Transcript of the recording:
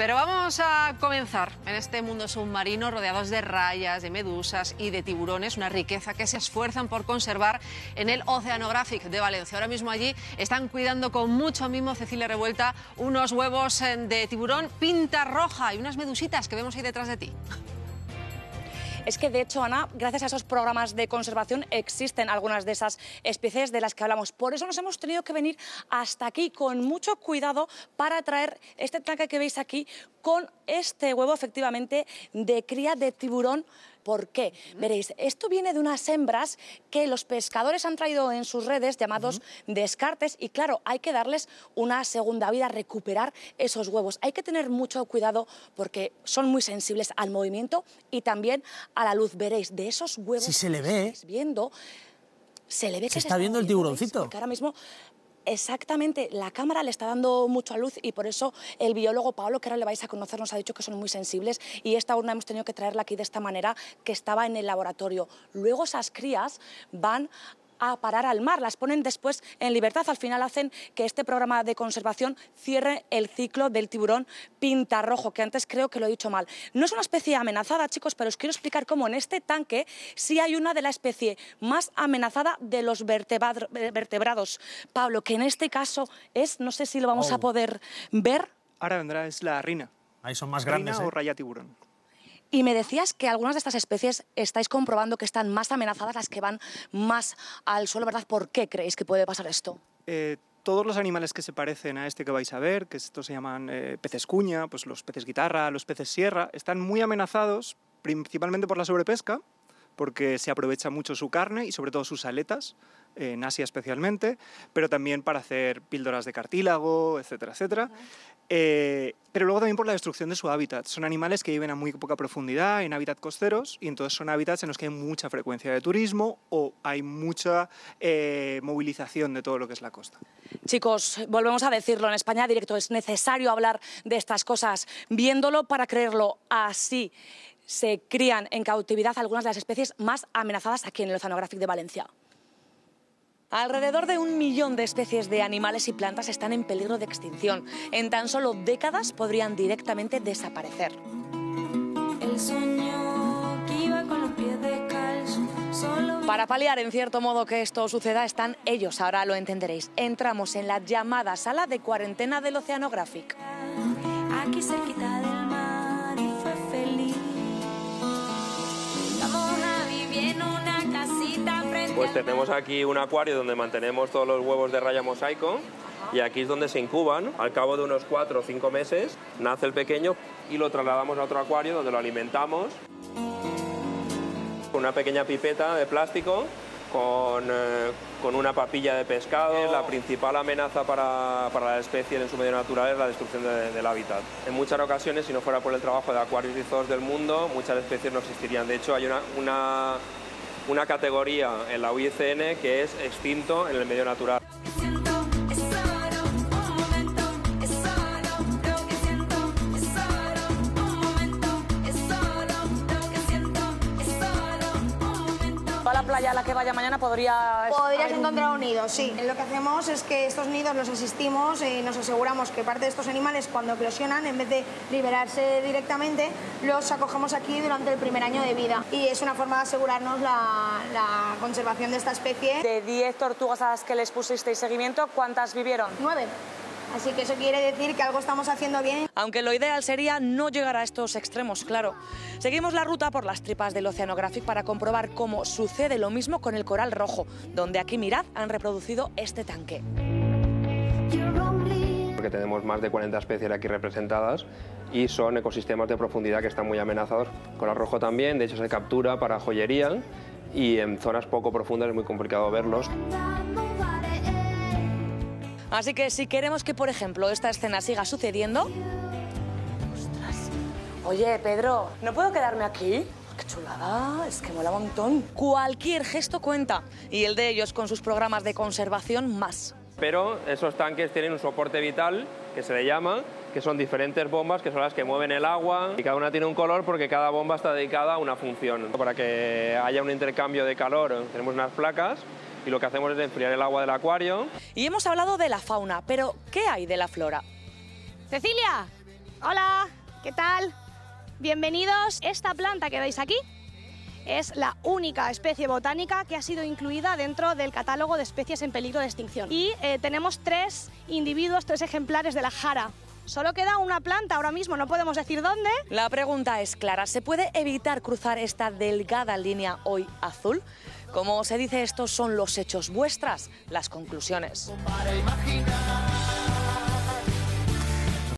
Pero vamos a comenzar en este mundo submarino rodeados de rayas, de medusas y de tiburones, una riqueza que se esfuerzan por conservar en el Oceanographic de Valencia. Ahora mismo allí están cuidando con mucho mimo, Cecilia Revuelta, unos huevos de tiburón pinta roja y unas medusitas que vemos ahí detrás de ti. Es que, de hecho, Ana, gracias a esos programas de conservación existen algunas de esas especies de las que hablamos. Por eso nos hemos tenido que venir hasta aquí con mucho cuidado para traer este tanque que veis aquí con este huevo, efectivamente, de cría de tiburón. ¿Por qué? Veréis, esto viene de unas hembras que los pescadores han traído en sus redes, llamados descartes, y claro, hay que darles una segunda vida, recuperar esos huevos. Hay que tener mucho cuidado porque son muy sensibles al movimiento y también a la luz. Veréis, de esos huevos si se le ve, viendo, se le ve que se está viendo el tiburoncito. Porque ahora mismo... Exactamente, la cámara le está dando mucha luz y por eso el biólogo Pablo, que ahora le vais a conocer, nos ha dicho que son muy sensibles y esta urna hemos tenido que traerla aquí de esta manera, que estaba en el laboratorio. Luego esas crías van a parar al mar, las ponen después en libertad. Al final hacen que este programa de conservación cierre el ciclo del tiburón pintarrojo, que antes creo que lo he dicho mal. No es una especie amenazada, chicos, pero os quiero explicar cómo en este tanque sí hay una de la especie más amenazada de los vertebrados. Pablo, que en este caso es, no sé si lo vamos a poder ver. Ahora vendrá, es la rina. Ahí son más grandes, Rina o raya tiburón. Y me decías que algunas de estas especies estáis comprobando que están más amenazadas, las que van más al suelo, ¿verdad? ¿Por qué creéis que puede pasar esto? Todos los animales que se parecen a este que vais a ver, que estos se llaman peces cuña, pues los peces guitarra, los peces sierra, están muy amenazados principalmente por la sobrepesca, porque se aprovecha mucho su carne y sobre todo sus aletas, en Asia especialmente, pero también para hacer píldoras de cartílago, etcétera, etcétera. Pero luego también por la destrucción de su hábitat. Son animales que viven a muy poca profundidad, en hábitats costeros, y entonces son hábitats en los que hay mucha frecuencia de turismo o hay mucha movilización de todo lo que es la costa. Chicos, volvemos a decirlo, en España Directo es necesario hablar de estas cosas, viéndolo para creerlo. Así se crían en cautividad algunas de las especies más amenazadas aquí en el Oceanographic de Valencia. Alrededor de 1 millón de especies de animales y plantas están en peligro de extinción. En tan solo décadas podrían directamente desaparecer. El sueño que iba con los pies descalzos, solo... Para paliar en cierto modo que esto suceda están ellos, ahora lo entenderéis. Entramos en la llamada sala de cuarentena del Oceanographic. Aquí cerquita del mar y fue feliz. Vamos a vivir en una casita frente. Pues tenemos aquí un acuario donde mantenemos todos los huevos de raya mosaico y aquí es donde se incuban. Al cabo de unos 4 o 5 meses nace el pequeño y lo trasladamos a otro acuario donde lo alimentamos con una pequeña pipeta de plástico con una papilla de pescado. La principal amenaza para la especie en su medio natural es la destrucción del hábitat. En muchas ocasiones, si no fuera por el trabajo de acuarios y zoos del mundo, muchas especies no existirían. De hecho, hay una categoría en la UICN que es extinto en el medio natural. A la playa a la que vaya mañana podrías encontrar un nido, sí. Lo que hacemos es que estos nidos los asistimos y nos aseguramos que parte de estos animales, cuando eclosionan, en vez de liberarse directamente, los acogemos aquí durante el primer año de vida. Y es una forma de asegurarnos la conservación de esta especie. De 10 tortugas a las que les pusisteis seguimiento, ¿cuántas vivieron? 9. Así que eso quiere decir que algo estamos haciendo bien. Aunque lo ideal sería no llegar a estos extremos, claro. Seguimos la ruta por las tripas del Oceanographic para comprobar cómo sucede lo mismo con el coral rojo, donde aquí, mirad, han reproducido este tanque. Porque tenemos más de 40 especies aquí representadas y son ecosistemas de profundidad que están muy amenazados. Coral rojo también, de hecho se captura para joyería y en zonas poco profundas es muy complicado verlos. Así que si queremos que, por ejemplo, esta escena siga sucediendo... ¡Ostras! Oye, Pedro, ¿no puedo quedarme aquí? ¡Qué chulada! Es que mola un montón. Cualquier gesto cuenta. Y el de ellos, con sus programas de conservación, más. Pero esos tanques tienen un soporte vital, que se le llama, que son diferentes bombas, que son las que mueven el agua. Y cada una tiene un color porque cada bomba está dedicada a una función. Para que haya un intercambio de calor, tenemos unas placas y lo que hacemos es enfriar el agua del acuario. Y hemos hablado de la fauna, pero ¿qué hay de la flora? ¡Cecilia! Hola, ¿qué tal? Bienvenidos. Esta planta que veis aquí es la única especie botánica que ha sido incluida dentro del catálogo de especies en peligro de extinción. Y tenemos 3 individuos, 3 ejemplares de la jara. Solo queda una planta ahora mismo, no podemos decir dónde. La pregunta es clara, ¿se puede evitar cruzar esta delgada línea hoy azul? Como se dice, estos son los hechos, vuestras las conclusiones. Para imaginar